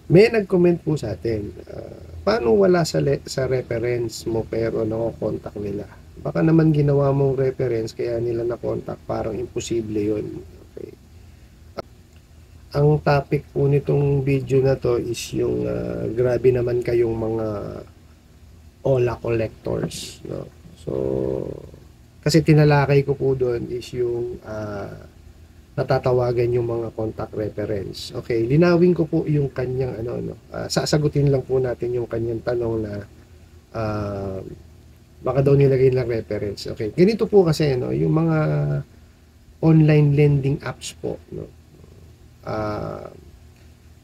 May nag-comment po sa atin, paano wala sa reference mo pero nako-contact nila? Baka naman ginawa mong reference kaya nila na-contact, parang imposible yun. Okay. Ang topic po nitong video na to is yung grabe naman kayong mga OLA collectors. No? So, kasi tinalakay ko po doon is yung natatawagan yung mga contact reference. Okay, linawin ko po yung kanyang sasagutin lang po natin yung kanyang tanong na uh, baka daw nilagay lang reference. Okay, ganito po kasi yung mga online lending apps po, no. Uh,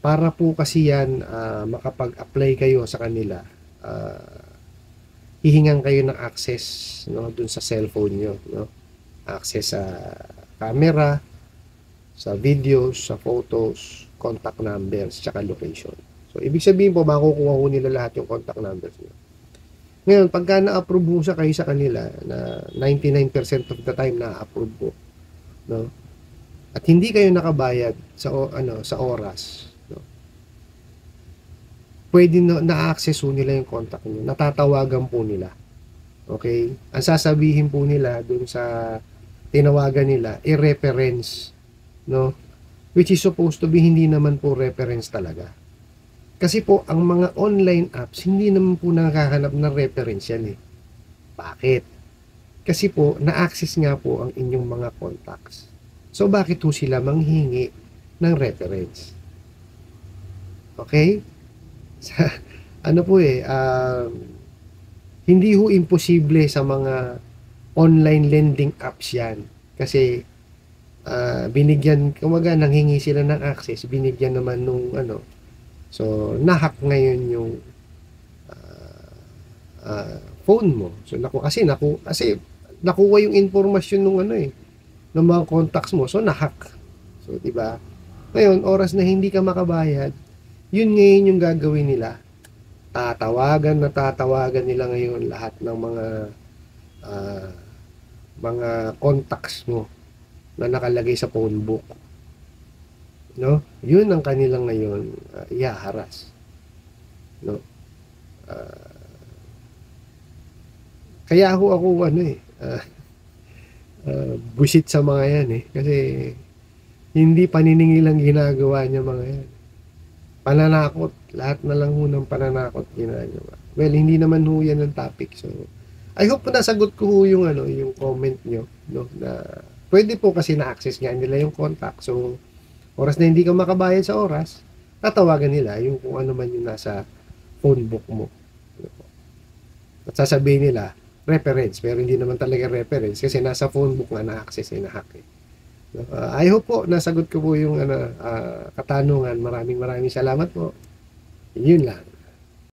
para po kasi yan makapag-apply kayo sa kanila. Hihingan kayo ng access, no, dun sa cellphone nyo, no. Access sa camera, sa videos, sa photos, contact numbers, tsaka location. So, ibig sabihin po, makukuha ko nila lahat yung contact numbers nyo. Ngayon, pagka na-approve mo siya kayo sa kanila, na 99% of the time na-approve po, no? At hindi kayo nakabayad sa oras, no? Pwede na-access po nila yung contact nyo. Natatawagan po nila. Okay? Ang sasabihin po nila dun sa tinawagan nila, i-reference, no? Which is supposed to be hindi naman po reference talaga. Kasi po, ang mga online apps, hindi naman po nakakahanap ng reference yan eh. Bakit? Kasi po, na-access nga po ang inyong mga contacts. So, bakit po sila manghingi ng reference? Okay? Ano po hindi ho imposible sa mga online lending apps yan. Kasi, binigyan, kumaga nanghingi sila ng access, binigyan naman nung so nahack ngayon yung phone mo. So kasi nakuha yung informasyon nung ng mga contacts mo, so nahack. So di ba? Ngayon, oras na hindi ka makabayad, yun ngayon yung gagawin nila. Tatawagan nila ngayon lahat ng mga contacts mo na nakalagay sa phone book, no? Yun ang kanilang ngayon i-harass, no? Kaya ako busit sa mga yan kasi hindi paniningil ang ginagawa niya mga yan. Pananakot, lahat na lang ho ng pananakot ginagawa. Well, hindi naman ho yan ang topic. So I hope na nasagot ko ho yung yung comment nyo, no, na pwede po kasi na-access nga nila yung contact. So, oras na hindi ka makabayad sa oras, tatawagan nila yung kung ano man yung nasa phone book mo. At sasabihin nila, reference. Pero hindi naman talaga reference kasi nasa phone book nga na-access na-hack eh. I hope po nasagot ko po yung katanungan. Maraming salamat po. Yun lang.